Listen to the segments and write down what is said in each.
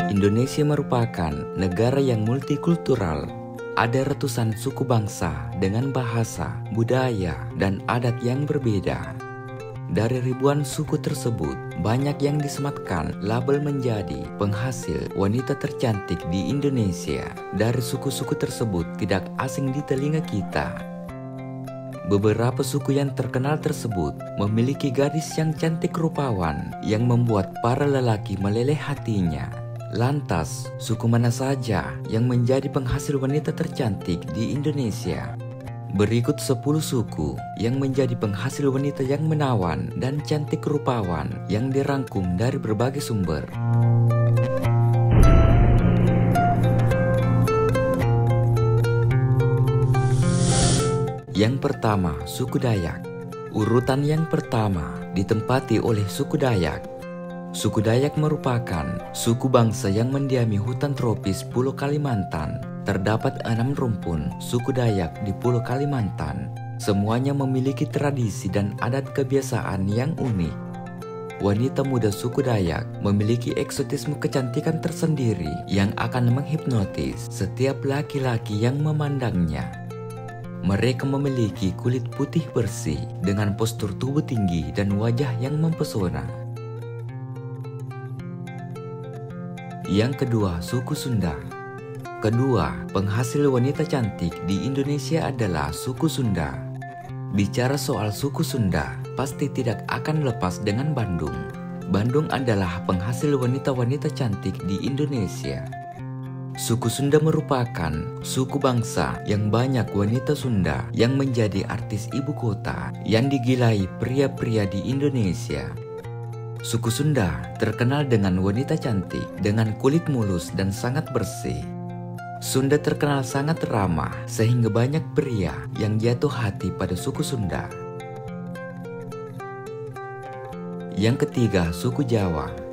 Indonesia merupakan negara yang multikultural. Ada ratusan suku bangsa dengan bahasa, budaya, dan adat yang berbeda. Dari ribuan suku tersebut, banyak yang disematkan label menjadi penghasil wanita tercantik di Indonesia. Dari suku-suku tersebut tidak asing di telinga kita. Beberapa suku yang terkenal tersebut memiliki gadis yang cantik rupawan yang membuat para lelaki meleleh hatinya. Lantas, suku mana saja yang menjadi penghasil wanita tercantik di Indonesia? Berikut 10 suku yang menjadi penghasil wanita yang menawan dan cantik rupawan yang dirangkum dari berbagai sumber. Yang pertama, suku Dayak. Urutan yang pertama ditempati oleh suku Dayak. Suku Dayak merupakan suku bangsa yang mendiami hutan tropis Pulau Kalimantan. Terdapat 6 rumpun suku Dayak di Pulau Kalimantan. Semuanya memiliki tradisi dan adat kebiasaan yang unik. Wanita muda suku Dayak memiliki eksotisme kecantikan tersendiri yang akan menghipnotis setiap laki-laki yang memandangnya. Mereka memiliki kulit putih bersih dengan postur tubuh tinggi dan wajah yang mempesona. Yang kedua, suku Sunda. Kedua, penghasil wanita cantik di Indonesia adalah suku Sunda. Bicara soal suku Sunda, pasti tidak akan lepas dengan Bandung. Bandung adalah penghasil wanita-wanita cantik di Indonesia. Suku Sunda merupakan suku bangsa yang banyak wanita Sunda yang menjadi artis ibu kota yang digilai pria-pria di Indonesia. Suku Sunda terkenal dengan wanita cantik dengan kulit mulus dan sangat bersih. Sunda terkenal sangat ramah sehingga banyak pria yang jatuh hati pada suku Sunda. Yang ketiga, suku Jawa.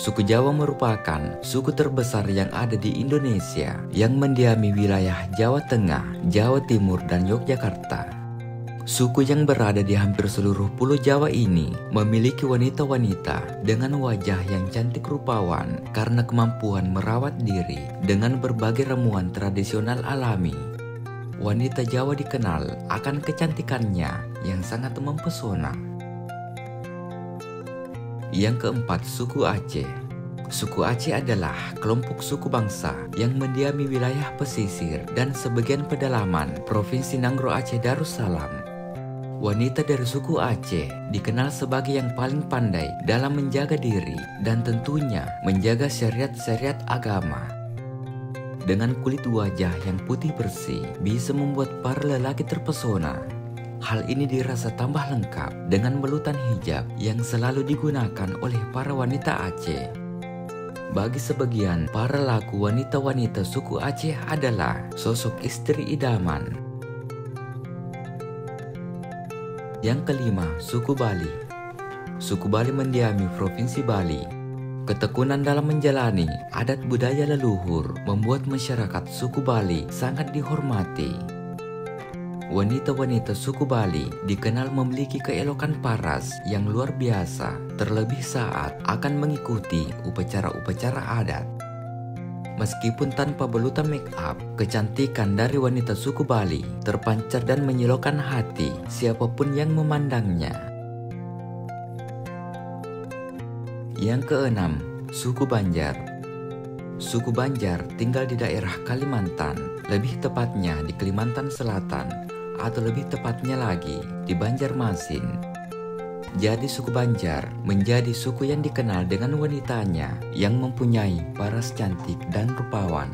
Suku Jawa merupakan suku terbesar yang ada di Indonesia yang mendiami wilayah Jawa Tengah, Jawa Timur, dan Yogyakarta. Suku yang berada di hampir seluruh pulau Jawa ini memiliki wanita-wanita dengan wajah yang cantik rupawan karena kemampuan merawat diri dengan berbagai ramuan tradisional alami. Wanita Jawa dikenal akan kecantikannya yang sangat mempesona. Yang keempat, suku Aceh. Suku Aceh adalah kelompok suku bangsa yang mendiami wilayah pesisir dan sebagian pedalaman Provinsi Nanggroe Aceh Darussalam. Wanita dari suku Aceh dikenal sebagai yang paling pandai dalam menjaga diri dan tentunya menjaga syariat-syariat agama. Dengan kulit wajah yang putih bersih bisa membuat para lelaki terpesona. Hal ini dirasa tambah lengkap dengan belutan hijab yang selalu digunakan oleh para wanita Aceh. Bagi sebagian para laku wanita-wanita suku Aceh adalah sosok istri idaman. Yang kelima, suku Bali. Suku Bali mendiami Provinsi Bali. Ketekunan dalam menjalani adat budaya leluhur membuat masyarakat suku Bali sangat dihormati. Wanita-wanita suku Bali dikenal memiliki keelokan paras yang luar biasa, terlebih saat akan mengikuti upacara-upacara adat. Meskipun tanpa belutan make up, kecantikan dari wanita suku Bali terpancar dan menyilaukan hati siapapun yang memandangnya. Yang keenam, suku Banjar. Suku Banjar tinggal di daerah Kalimantan, lebih tepatnya di Kalimantan Selatan, atau lebih tepatnya lagi di Banjarmasin. Jadi suku Banjar menjadi suku yang dikenal dengan wanitanya yang mempunyai paras cantik dan rupawan.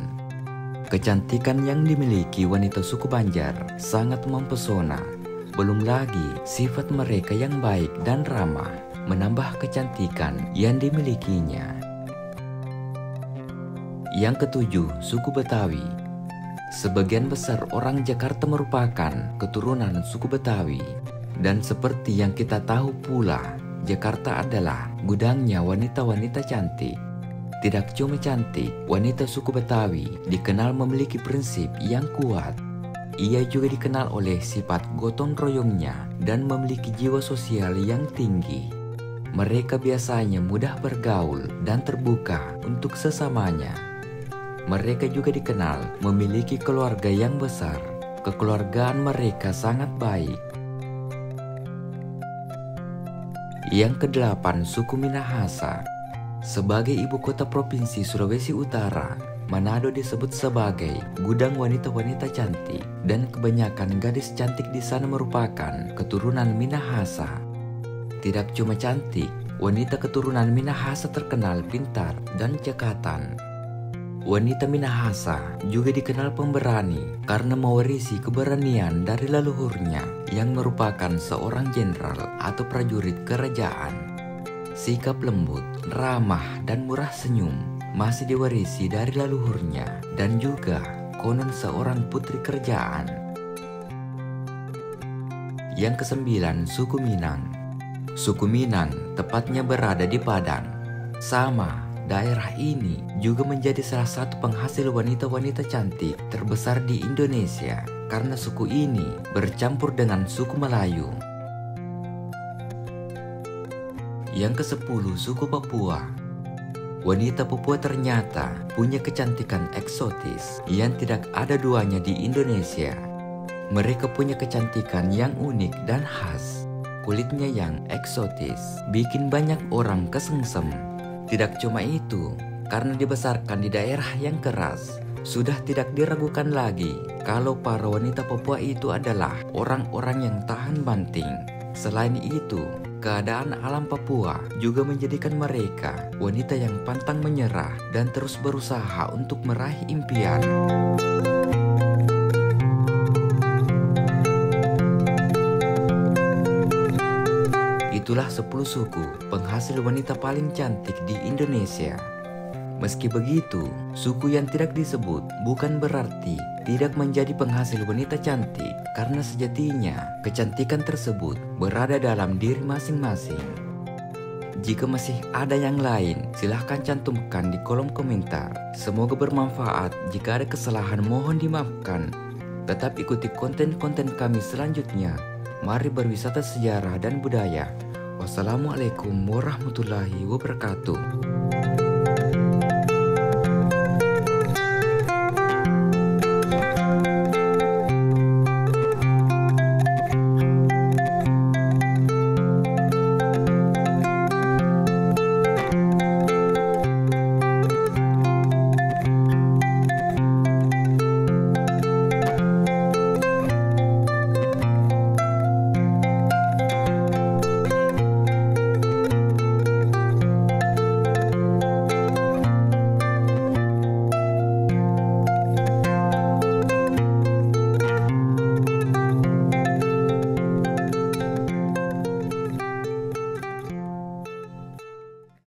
Kecantikan yang dimiliki wanita suku Banjar sangat mempesona. Belum lagi sifat mereka yang baik dan ramah menambah kecantikan yang dimilikinya. Yang ketujuh, suku Betawi. Sebagian besar orang Jakarta merupakan keturunan suku Betawi. Dan seperti yang kita tahu pula, Jakarta adalah gudangnya wanita-wanita cantik. Tidak cuma cantik, wanita suku Betawi dikenal memiliki prinsip yang kuat. Ia juga dikenal oleh sifat gotong royongnya dan memiliki jiwa sosial yang tinggi. Mereka biasanya mudah bergaul dan terbuka untuk sesamanya. Mereka juga dikenal memiliki keluarga yang besar. Kekeluargaan mereka sangat baik. Yang kedelapan, suku Minahasa. Sebagai ibu kota provinsi Sulawesi Utara, Manado disebut sebagai gudang wanita-wanita cantik, dan kebanyakan gadis cantik di sana merupakan keturunan Minahasa. Tidak cuma cantik, wanita keturunan Minahasa terkenal pintar dan cekatan. Wanita Minahasa juga dikenal pemberani karena mewarisi keberanian dari leluhurnya yang merupakan seorang jenderal atau prajurit kerajaan. Sikap lembut, ramah, dan murah senyum masih diwarisi dari leluhurnya dan juga konon seorang putri kerajaan. Yang kesembilan, suku Minang. Suku Minang tepatnya berada di Padang. Sama, daerah ini juga menjadi salah satu penghasil wanita-wanita cantik terbesar di Indonesia karena suku ini bercampur dengan suku Melayu. Yang ke-10, suku Papua. Wanita Papua ternyata punya kecantikan eksotis yang tidak ada duanya di Indonesia. Mereka punya kecantikan yang unik dan khas. Kulitnya yang eksotis bikin banyak orang kesengsem. Tidak cuma itu, karena dibesarkan di daerah yang keras, sudah tidak diragukan lagi kalau para wanita Papua itu adalah orang-orang yang tahan banting. Selain itu, keadaan alam Papua juga menjadikan mereka wanita yang pantang menyerah dan terus berusaha untuk meraih impian. Itulah 10 suku penghasil wanita paling cantik di Indonesia. Meski begitu, suku yang tidak disebut bukan berarti tidak menjadi penghasil wanita cantik, karena sejatinya kecantikan tersebut berada dalam diri masing-masing. Jika masih ada yang lain, silahkan cantumkan di kolom komentar. Semoga bermanfaat. Jika ada kesalahan mohon dimaafkan. Tetap ikuti konten-konten kami selanjutnya. Mari berwisata sejarah dan budaya. Wassalamualaikum warahmatullahi wabarakatuh.